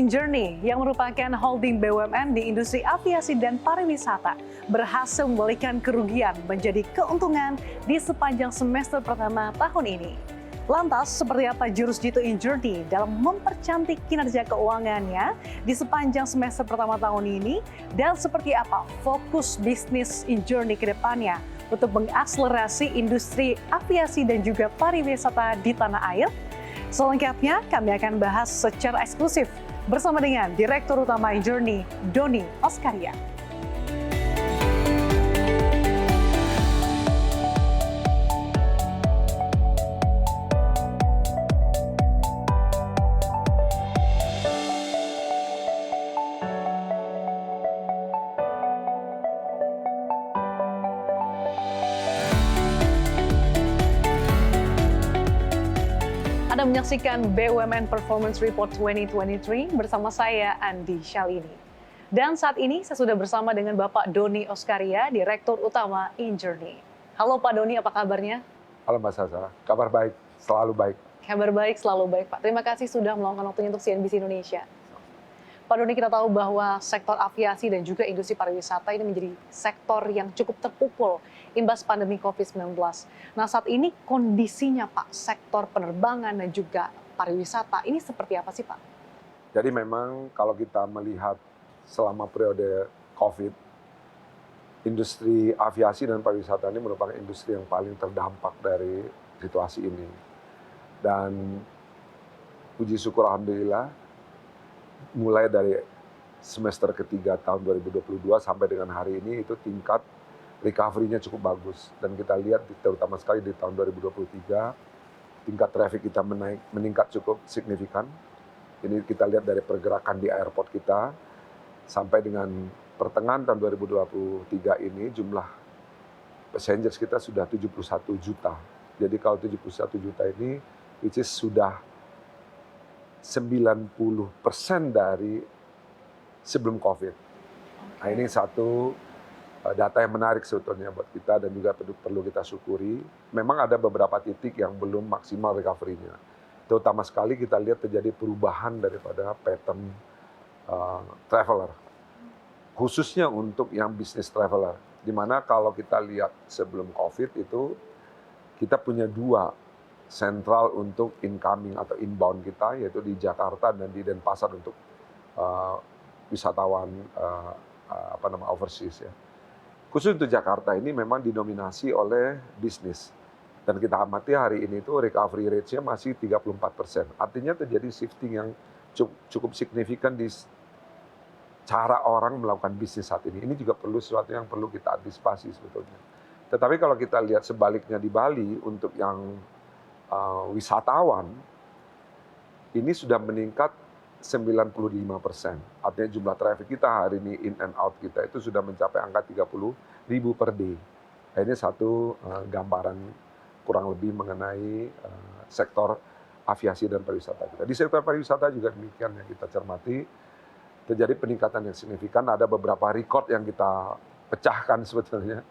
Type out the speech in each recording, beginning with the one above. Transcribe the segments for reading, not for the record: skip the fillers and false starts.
InJourney yang merupakan holding BUMN di industri aviasi dan pariwisata berhasil membalikkan kerugian menjadi keuntungan di sepanjang semester pertama tahun ini. Lantas, seperti apa jurus jitu InJourney dalam mempercantik kinerja keuangannya di sepanjang semester pertama tahun ini, dan seperti apa fokus bisnis InJourney ke depannya untuk mengakselerasi industri aviasi dan juga pariwisata di tanah air? Selengkapnya kami akan bahas secara eksklusif bersama dengan Direktur Utama InJourney, Doni Oskaria. Anda menyaksikan BUMN Performance Report 2023 bersama saya, Andi Shalini. Dan saat ini saya sudah bersama dengan Bapak Doni Oskaria, Direktur Utama InJourney. Halo Pak Doni, apa kabarnya? Halo Mbak Sasa, kabar baik, selalu baik. Kabar baik, selalu baik Pak. Terima kasih sudah meluangkan waktunya untuk CNBC Indonesia. Pak Doni, kita tahu bahwa sektor aviasi dan juga industri pariwisata ini menjadi sektor yang cukup terpukul imbas pandemi COVID-19. Nah, saat ini kondisinya Pak, sektor penerbangan dan juga pariwisata ini seperti apa sih Pak? Jadi memang kalau kita melihat selama periode COVID, industri aviasi dan pariwisata ini merupakan industri yang paling terdampak dari situasi ini. Dan puji syukur alhamdulillah, mulai dari semester ketiga tahun 2022 sampai dengan hari ini itu tingkat recovery-nya cukup bagus. Dan kita lihat terutama sekali di tahun 2023, tingkat traffic kita meningkat cukup signifikan. Ini kita lihat dari pergerakan di airport kita, sampai dengan pertengahan tahun 2023 ini jumlah passengers kita sudah 71 juta. Jadi kalau 71 juta ini, which is sudah 90% dari sebelum COVID. Nah, ini satu data yang menarik sebetulnya buat kita dan juga perlu kita syukuri. Memang ada beberapa titik yang belum maksimal recovery-nya. Terutama sekali kita lihat terjadi perubahan daripada pattern traveler. Khususnya untuk yang bisnis traveler. Di mana kalau kita lihat sebelum COVID itu, kita punya dua sentral untuk incoming atau inbound kita, yaitu di Jakarta dan di Denpasar untuk wisatawan overseas ya. Khusus untuk Jakarta ini memang didominasi oleh bisnis. Dan kita amati hari ini itu recovery rate-nya masih 34%. Artinya terjadi shifting yang cukup signifikan di cara orang melakukan bisnis saat ini. Ini juga perlu sesuatu yang perlu kita antisipasi sebetulnya. Tetapi kalau kita lihat sebaliknya di Bali, untuk yang wisatawan, ini sudah meningkat 95%. Artinya jumlah traffic kita hari ini in and out kita itu sudah mencapai angka 30.000 per day. Nah, ini satu gambaran kurang lebih mengenai sektor aviasi dan pariwisata kita. Di sektor pariwisata juga demikian yang kita cermati, terjadi peningkatan yang signifikan. Ada beberapa record yang kita pecahkan sebetulnya.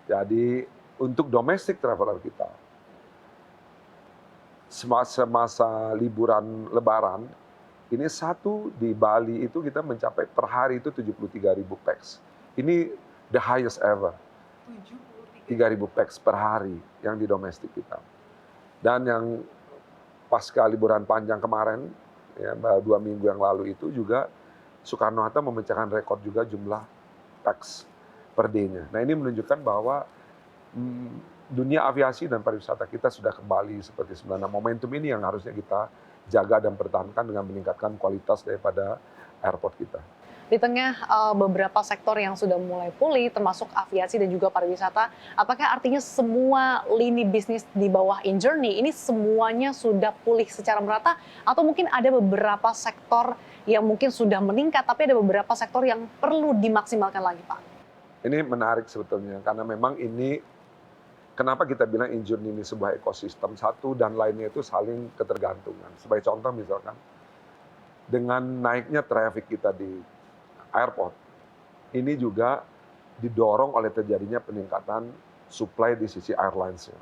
Jadi untuk domestic traveler kita, semasa liburan Lebaran, ini satu di Bali itu kita mencapai per hari itu 73.000 pax. Ini the highest ever. 3.000 pax per hari yang di domestik kita. Dan yang pasca liburan panjang kemarin, ya, 2 minggu yang lalu itu juga Soekarno-Hatta memecahkan rekor juga jumlah pax per day-nya. Nah, ini menunjukkan bahwa dunia aviasi dan pariwisata kita sudah kembali seperti sebenarnya. Momentum ini yang harusnya kita jaga dan pertahankan dengan meningkatkan kualitas daripada airport kita. Di tengah beberapa sektor yang sudah mulai pulih, termasuk aviasi dan juga pariwisata, apakah artinya semua lini bisnis di bawah InJourney ini semuanya sudah pulih secara merata? Atau mungkin ada beberapa sektor yang mungkin sudah meningkat, tapi ada beberapa sektor yang perlu dimaksimalkan lagi, Pak? Ini menarik sebetulnya, karena memang ini kenapa kita bilang InJourney ini sebuah ekosistem, satu dan lainnya itu saling ketergantungan. Sebagai contoh misalkan, dengan naiknya traffic kita di airport, ini juga didorong oleh terjadinya peningkatan supply di sisi airlines-nya.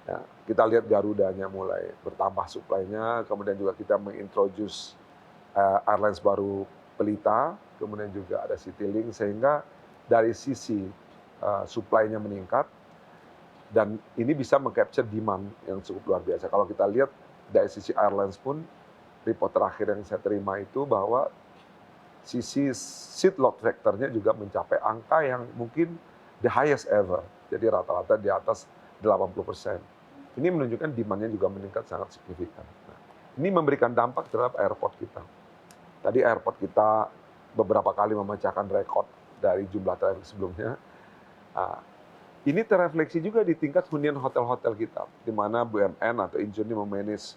Ya, kita lihat Garudanya mulai bertambah supply-nya, kemudian juga kita mengintroduce airlines baru Pelita, kemudian juga ada Citylink, sehingga dari sisi supply-nya meningkat, dan ini bisa meng-capture demand yang cukup luar biasa. Kalau kita lihat dari sisi airlines pun, report terakhir yang saya terima itu bahwa sisi seat load factor-nya juga mencapai angka yang mungkin the highest ever. Jadi rata-rata di atas 80%. Ini menunjukkan demand-nya juga meningkat sangat signifikan. Nah, ini memberikan dampak terhadap airport kita. Tadi airport kita beberapa kali memecahkan rekor dari jumlah traffic sebelumnya. Ini terrefleksi juga di tingkat hunian hotel-hotel kita, di mana BUMN atau Injourney memanage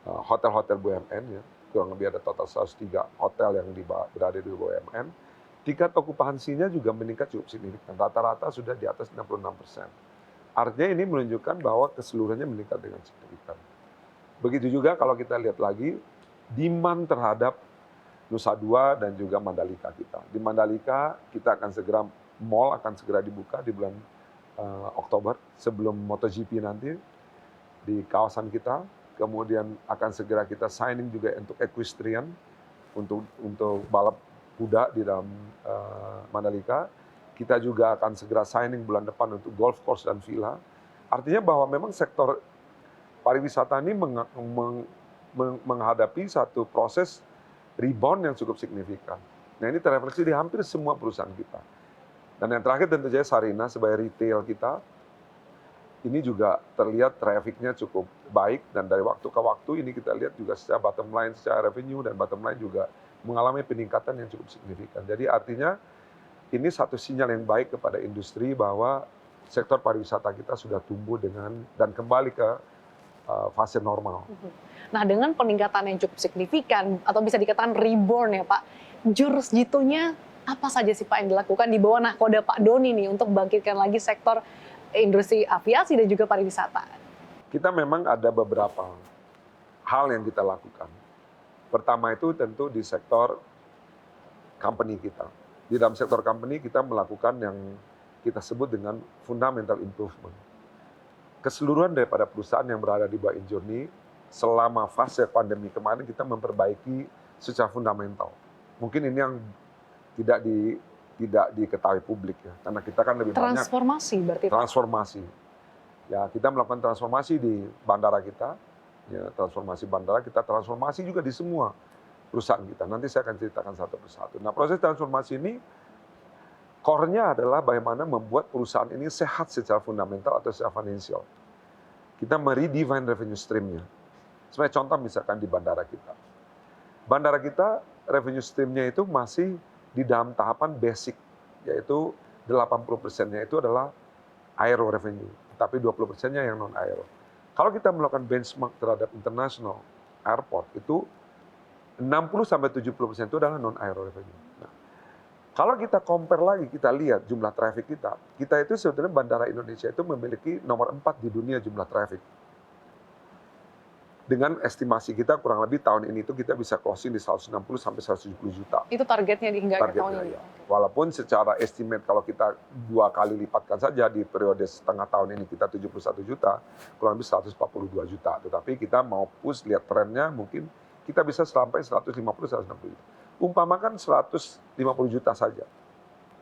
hotel-hotel BUMN, ya. Kurang lebih ada total 103 hotel yang berada di BUMN. Tingkat okupansinya juga meningkat cukup signifikan. Rata-rata sudah di atas 66%. Artinya ini menunjukkan bahwa keseluruhannya meningkat dengan signifikan. Begitu juga kalau kita lihat lagi, demand terhadap Nusa Dua dan juga Mandalika kita. Di Mandalika kita akan segera, mall akan segera dibuka di bulan Oktober sebelum MotoGP nanti di kawasan kita. Kemudian akan segera kita signing juga untuk equestrian, untuk balap kuda di dalam Mandalika. Kita juga akan segera signing bulan depan untuk golf course dan villa. Artinya bahwa memang sektor pariwisata ini menghadapi satu proses rebound yang cukup signifikan. Nah, ini terrefleksi di hampir semua perusahaan kita. Dan yang terakhir tentu saja Sarina sebagai retail kita, ini juga terlihat trafficnya cukup baik, dan dari waktu ke waktu ini kita lihat juga secara bottom line, secara revenue dan bottom line juga mengalami peningkatan yang cukup signifikan. Jadi artinya ini satu sinyal yang baik kepada industri bahwa sektor pariwisata kita sudah tumbuh dan kembali ke fase normal. Nah, dengan peningkatan yang cukup signifikan atau bisa dikatakan reborn ya Pak, jurus jitunya apa saja sih Pak yang dilakukan di bawah nahkoda Pak Doni nih untuk bangkitkan lagi sektor industri aviasi dan juga pariwisata? Kita memang ada beberapa hal yang kita lakukan. Pertama itu tentu di sektor company kita. Di dalam sektor company kita melakukan yang kita sebut dengan fundamental improvement. Keseluruhan daripada perusahaan yang berada di bawah Injourney selama fase pandemi kemarin kita memperbaiki secara fundamental. Mungkin ini yang tidak diketahui publik, ya, karena kita kan lebih banyak transformasi berarti Pak? Transformasi. Ya, kita melakukan transformasi di bandara kita, ya, transformasi bandara, kita transformasi juga di semua perusahaan kita. Nanti saya akan ceritakan satu persatu. Nah, proses transformasi ini core-nya adalah bagaimana membuat perusahaan ini sehat secara fundamental atau secara financial. Kita meredefine revenue stream-nya. Sebagai contoh misalkan di bandara kita. Bandara kita revenue stream-nya itu masih di dalam tahapan basic, yaitu 80%-nya itu adalah aero revenue, tapi 20%-nya yang non-aero. Kalau kita melakukan benchmark terhadap international airport, itu 60-70% itu adalah non-aero revenue. Nah, kalau kita compare lagi, kita lihat jumlah traffic kita itu sebetulnya bandara Indonesia itu memiliki nomor 4 di dunia jumlah traffic. Dengan estimasi kita kurang lebih tahun ini itu kita bisa closing di 160 sampai 170 juta. Itu targetnya hingga tahun ini? Ya. Walaupun secara estimate kalau kita 2 kali lipatkan saja di periode setengah tahun ini kita 71 juta, kurang lebih 142 juta. Tetapi kita mau push, lihat trennya mungkin kita bisa sampai 150-160 juta. Umpamakan 150 juta saja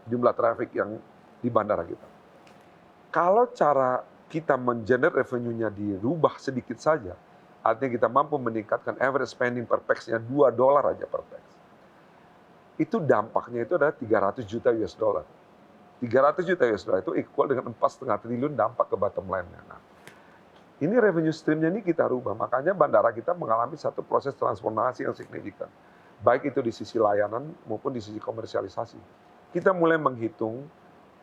jumlah traffic yang di bandara kita. Kalau cara kita mengenerate revenue-nya dirubah sedikit saja, artinya kita mampu meningkatkan average spending per pax-nya $2 aja per pax. Itu dampaknya itu adalah 300 juta US dollar. 300 juta US dollar itu equal dengan 4,5 triliun dampak ke bottom line-nya. Nah, ini revenue stream-nya ini kita rubah. Makanya bandara kita mengalami satu proses transformasi yang signifikan. Baik itu di sisi layanan maupun di sisi komersialisasi. Kita mulai menghitung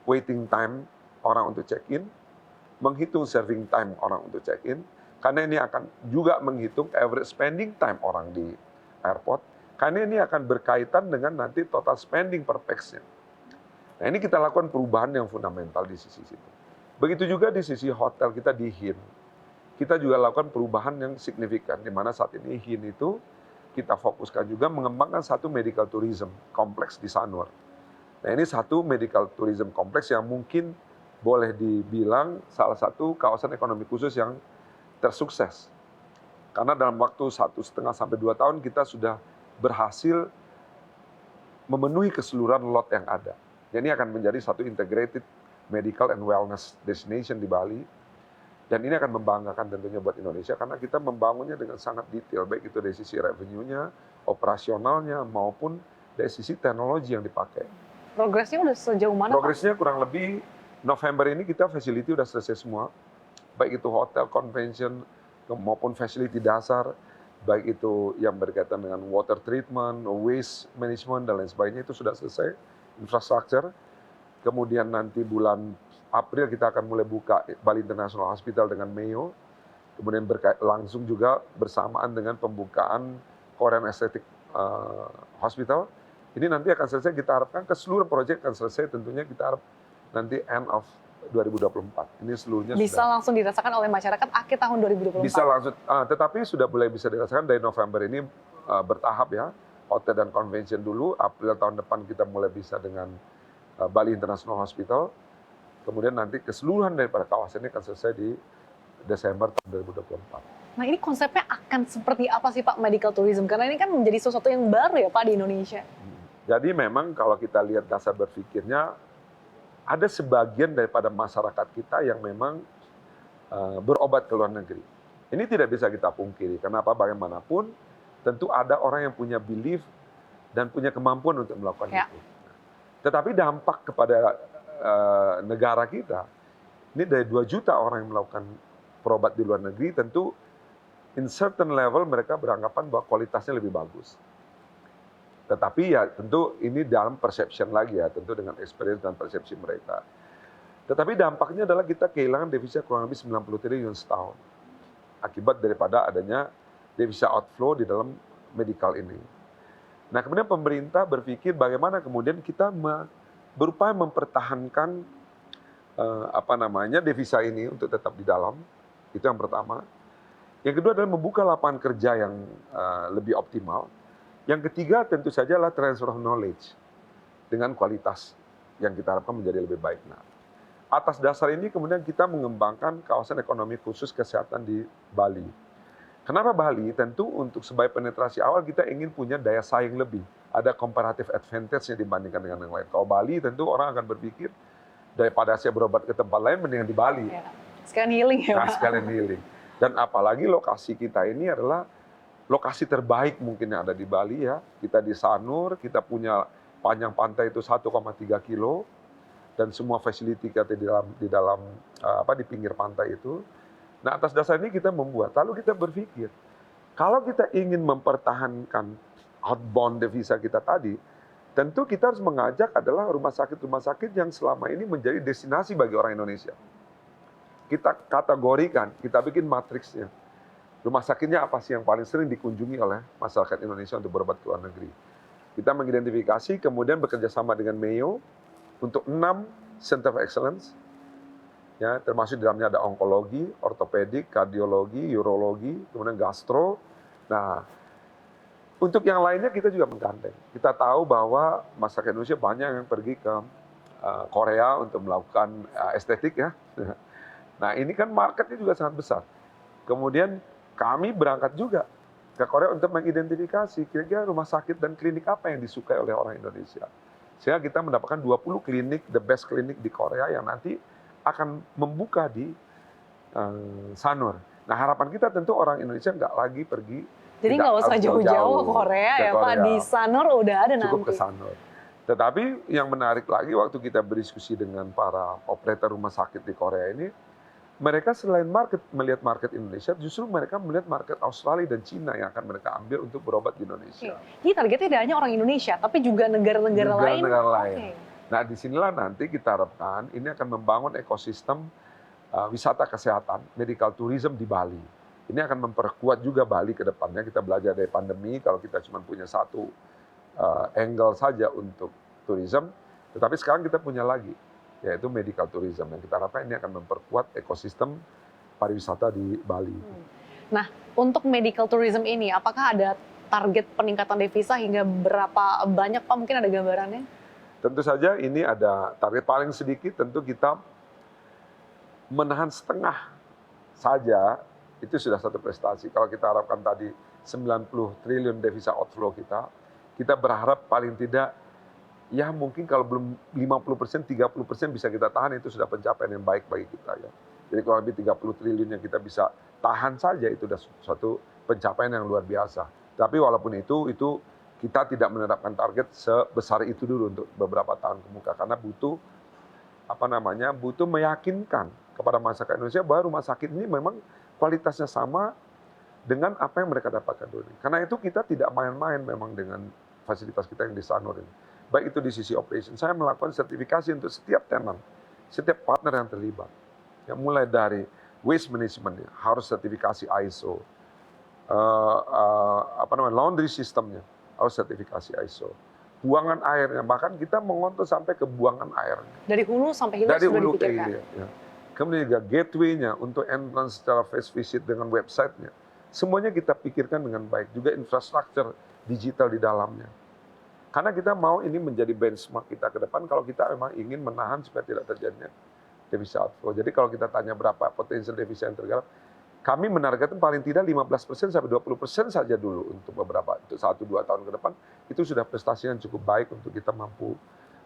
waiting time orang untuk check-in, menghitung serving time orang untuk check-in, karena ini akan juga menghitung average spending time orang di airport, karena ini akan berkaitan dengan nanti total spending per pax-nya. Nah, ini kita lakukan perubahan yang fundamental di sisi situ. Begitu juga di sisi hotel kita di HIN. Kita juga lakukan perubahan yang signifikan, di mana saat ini HIN itu kita fokuskan juga mengembangkan satu medical tourism kompleks di Sanur. Nah, ini satu medical tourism kompleks yang mungkin boleh dibilang salah satu kawasan ekonomi khusus yang tersukses. Karena dalam waktu 1,5 sampai 2 tahun kita sudah berhasil memenuhi keseluruhan lot yang ada. Jadi ini akan menjadi satu integrated medical and wellness destination di Bali. Dan ini akan membanggakan tentunya buat Indonesia karena kita membangunnya dengan sangat detail, baik itu dari sisi revenue-nya, operasionalnya, maupun dari sisi teknologi yang dipakai. Progresnya udah sejauh mana, Pak? Progresnya kurang lebih November ini kita facility udah selesai semua, baik itu hotel, convention, maupun facility dasar, baik itu yang berkaitan dengan water treatment, waste management, dan lain sebagainya, itu sudah selesai, infrastruktur. Kemudian nanti bulan April kita akan mulai buka Bali International Hospital dengan Mayo, kemudian langsung juga bersamaan dengan pembukaan Korean Aesthetic Hospital. Ini nanti akan selesai, kita harapkan keseluruhan proyek akan selesai, tentunya kita harap nanti end of 2024. Ini seluruhnya bisa sudah langsung dirasakan oleh masyarakat akhir tahun 2024. bisa langsung, tetapi sudah mulai bisa dirasakan dari November ini bertahap ya. Hotel dan convention dulu, April tahun depan kita mulai bisa dengan Bali International Hospital. Kemudian nanti keseluruhan daripada kawasan ini akan selesai di Desember tahun 2024. Nah, ini konsepnya akan seperti apa sih, Pak, medical tourism? Karena ini kan menjadi sesuatu yang baru ya, Pak, di Indonesia. Jadi memang kalau kita lihat dasar berpikirnya, ada sebagian daripada masyarakat kita yang memang berobat ke luar negeri. Ini tidak bisa kita pungkiri, karena apa, bagaimanapun tentu ada orang yang punya belief dan punya kemampuan untuk melakukan itu. Tetapi dampak kepada negara kita, ini dari 2 juta orang yang melakukan berobat di luar negeri, tentu in certain level mereka beranggapan bahwa kualitasnya lebih bagus. Tetapi ya tentu ini dalam perception lagi ya, tentu dengan experience dan persepsi mereka. Tetapi dampaknya adalah kita kehilangan devisa kurang lebih 90 triliun setahun. Akibat daripada adanya devisa outflow di dalam medical ini. Nah, kemudian pemerintah berpikir bagaimana kemudian kita berupaya mempertahankan devisa ini untuk tetap di dalam. Itu yang pertama. Yang kedua adalah membuka lapangan kerja yang lebih optimal. Yang ketiga tentu saja adalah transfer of knowledge dengan kualitas yang kita harapkan menjadi lebih baik. Nah, atas dasar ini kemudian kita mengembangkan kawasan ekonomi khusus kesehatan di Bali. Kenapa Bali? Tentu untuk sebagai penetrasi awal kita ingin punya daya saing lebih. Ada comparative advantage-nya dibandingkan dengan yang lain. Kalau Bali tentu orang akan berpikir daripada saya berobat ke tempat lain mendingan di Bali. Ya. Sekalian healing ya, Pak. Sekalian healing. Dan apalagi lokasi kita ini adalah lokasi terbaik mungkin yang ada di Bali ya. Kita di Sanur, kita punya panjang pantai itu 1,3 kilo dan semua facility kita di pinggir pantai itu. Nah, atas dasar ini kita membuat. Lalu kita berpikir, kalau kita ingin mempertahankan outbound devisa kita tadi, tentu kita harus mengajak adalah rumah sakit yang selama ini menjadi destinasi bagi orang Indonesia. Kita kategorikan, kita bikin matriksnya. Rumah sakitnya apa sih yang paling sering dikunjungi oleh masyarakat Indonesia untuk berobat ke luar negeri. Kita mengidentifikasi, kemudian bekerja sama dengan Mayo untuk 6 Center of Excellence, ya, termasuk di dalamnya ada onkologi, ortopedik, kardiologi, urologi, kemudian gastro. Nah, untuk yang lainnya kita juga menggandeng. Kita tahu bahwa masyarakat Indonesia banyak yang pergi ke Korea untuk melakukan estetik ya. Nah, ini kan marketnya juga sangat besar. Kemudian kami berangkat juga ke Korea untuk mengidentifikasi kira-kira rumah sakit dan klinik apa yang disukai oleh orang Indonesia. Sehingga kita mendapatkan 20 klinik, the best klinik di Korea yang nanti akan membuka di Sanur. Nah, harapan kita tentu orang Indonesia nggak lagi pergi. Jadi nggak usah jauh-jauh ke Korea ya, Pak. Di Sanur udah ada nanti. Cukup ke Sanur. Tetapi yang menarik lagi waktu kita berdiskusi dengan para operator rumah sakit di Korea ini, mereka selain melihat market Indonesia, justru mereka melihat market Australia dan Cina yang akan mereka ambil untuk berobat di Indonesia. Jadi targetnya tidak hanya orang Indonesia, tapi juga negara-negara lain. Okay. Nah, disinilah nanti kita harapkan ini akan membangun ekosistem wisata kesehatan, medical tourism di Bali. Ini akan memperkuat juga Bali ke depannya. Kita belajar dari pandemi, kalau kita cuma punya satu angle saja untuk tourism, tetapi sekarang kita punya lagi, yaitu medical tourism. Yang kita harapkan ini akan memperkuat ekosistem pariwisata di Bali. Nah, untuk medical tourism ini, apakah ada target peningkatan devisa hingga berapa banyak, Pak? Mungkin ada gambarannya? Tentu saja ini ada target paling sedikit, tentu kita menahan setengah saja, itu sudah satu prestasi. Kalau kita harapkan tadi 90 triliun devisa outflow kita berharap paling tidak ya mungkin kalau belum 50%, 30% bisa kita tahan, itu sudah pencapaian yang baik bagi kita ya. Jadi kalau lebih 30 triliun yang kita bisa tahan saja itu sudah suatu pencapaian yang luar biasa. Tapi walaupun itu kita tidak menerapkan target sebesar itu dulu untuk beberapa tahun kemudian karena butuh butuh meyakinkan kepada masyarakat Indonesia bahwa rumah sakit ini memang kualitasnya sama dengan apa yang mereka dapatkan dulu. Karena itu kita tidak main-main memang dengan fasilitas kita yang di Sanur ini. Baik itu di sisi operation, saya melakukan sertifikasi untuk setiap tenant, setiap partner yang terlibat. Ya, mulai dari waste management harus sertifikasi ISO, laundry systemnya harus sertifikasi ISO, buangan airnya bahkan kita mengontrol sampai ke buangan airnya. Dari hulu sampai hilir Dari sudah hulu ke dipikirkan. hilir. Ya. Kemudian juga gateway-nya untuk entrance secara face visit dengan website-nya. Semuanya kita pikirkan dengan baik. Juga infrastruktur digital di dalamnya. Karena kita mau ini menjadi benchmark kita ke depan kalau kita memang ingin menahan supaya tidak terjadinya devisa outflow. Jadi kalau kita tanya berapa potensial devisa yang tergarap, kami menargetkan paling tidak 15% sampai 20% saja dulu untuk beberapa, untuk 1-2 tahun ke depan, itu sudah prestasi yang cukup baik untuk kita mampu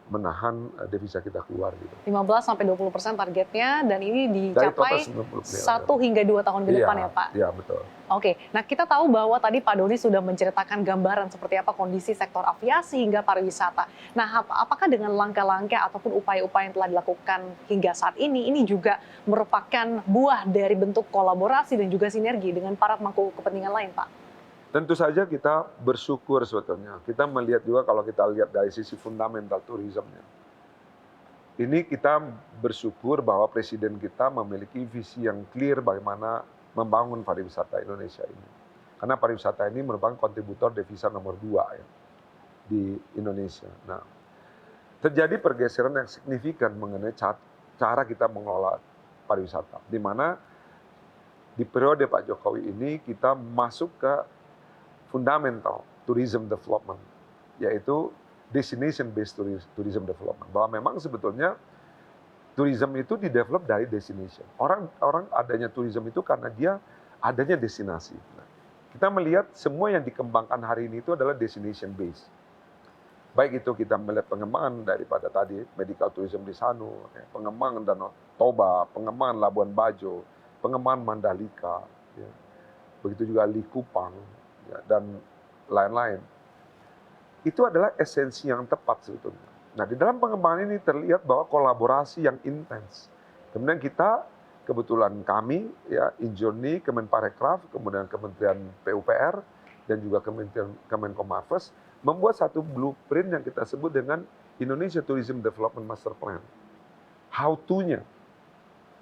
menahan devisa kita keluar gitu. 15-20% targetnya dan ini Dari dicapai total 90 miliar. 1 hingga 2 tahun ke depan ya Pak? Iya, betul. Oke, nah kita tahu bahwa tadi Pak Doni sudah menceritakan gambaran seperti apa kondisi sektor aviasi hingga pariwisata. Nah, apakah dengan langkah-langkah ataupun upaya-upaya yang telah dilakukan hingga saat ini juga merupakan buah dari bentuk kolaborasi dan juga sinergi dengan para pemangku kepentingan lain, Pak? Tentu saja kita bersyukur sebetulnya. Kita melihat juga kalau kita lihat dari sisi fundamental turismenya. Ini kita bersyukur bahwa presiden kita memiliki visi yang clear bagaimana membangun pariwisata Indonesia ini. Karena pariwisata ini merupakan kontributor devisa nomor 2 ya, di Indonesia. Nah, terjadi pergeseran yang signifikan mengenai cara kita mengelola pariwisata. Di mana di periode Pak Jokowi ini kita masuk ke fundamental tourism development, yaitu destination based tourism development. Bahwa memang sebetulnya tourism itu didevelop dari destination. Orang adanya tourism itu karena dia adanya destinasi. Nah, kita melihat semua yang dikembangkan hari ini itu adalah destination based. Baik itu kita melihat pengembangan daripada tadi medical tourism di Sanur, pengembangan Danau Toba, pengembangan Labuan Bajo, pengembangan Mandalika, ya. Begitu juga Likupang, ya, dan lain-lain. Itu adalah esensi yang tepat sebetulnya. Nah, di dalam pengembangan ini terlihat bahwa kolaborasi yang intens. Kemudian kita, kebetulan kami, ya, Injourney, Kemenparekraf, kemudian Kementerian PUPR, dan juga Kementerian Kemenkomarves, membuat satu blueprint yang kita sebut dengan Indonesia Tourism Development Master Plan. How to-nya.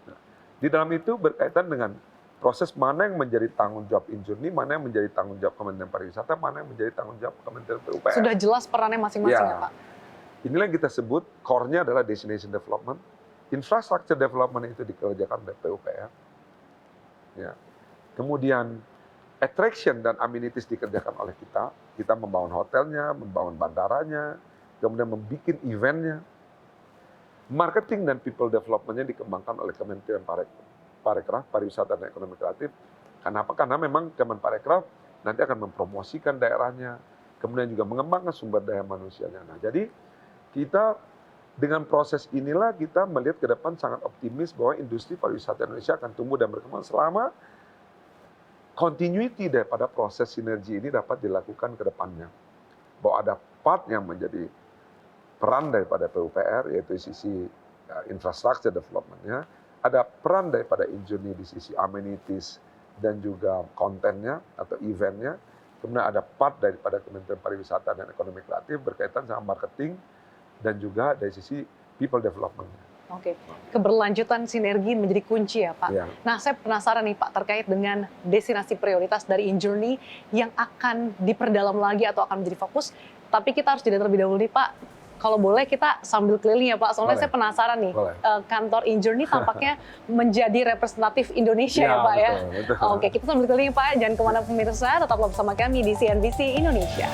Nah, di dalam itu berkaitan dengan proses mana yang menjadi tanggung jawab Injourney, mana yang menjadi tanggung jawab Kementerian Pariwisata, mana yang menjadi tanggung jawab Kementerian PUPR. Sudah jelas perannya masing-masing ya Pak? Inilah yang kita sebut core-nya adalah destination development, infrastructure development itu dikerjakan oleh PUPR. Ya. Kemudian attraction dan amenities dikerjakan oleh kita. Kita membangun hotelnya, membangun bandaranya, kemudian membuat eventnya. Marketing dan people development-nya dikembangkan oleh Kementerian Parekraf, Pariwisata dan Ekonomi Kreatif. Kenapa? Karena memang Kemenparekraf nanti akan mempromosikan daerahnya, kemudian juga mengembangkan sumber daya manusianya. Nah, jadi kita dengan proses inilah kita melihat ke depan sangat optimis bahwa industri pariwisata Indonesia akan tumbuh dan berkembang selama continuity daripada proses sinergi ini dapat dilakukan ke depannya. Bahwa ada part yang menjadi peran daripada PUPR, yaitu sisi infrastructure development-nya, ada peran daripada Injourney di sisi amenities dan juga kontennya atau eventnya. Kemudian ada part daripada Kementerian Pariwisata dan Ekonomi Kreatif berkaitan sama marketing dan juga dari sisi people development-nya. Oke, keberlanjutan sinergi menjadi kunci ya Pak. Ya. Nah, saya penasaran nih Pak terkait dengan destinasi prioritas dari Injourney yang akan diperdalam lagi atau akan menjadi fokus. Tapi kita harus jeda terlebih dahulu nih Pak. Kalau boleh kita sambil keliling ya Pak, soalnya saya penasaran nih, kantor Injourney tampaknya menjadi representatif Indonesia ya Pak betul, ya. Oke, kita sambil keliling Pak, jangan kemana pemirsa, tetaplah bersama kami di CNBC Indonesia.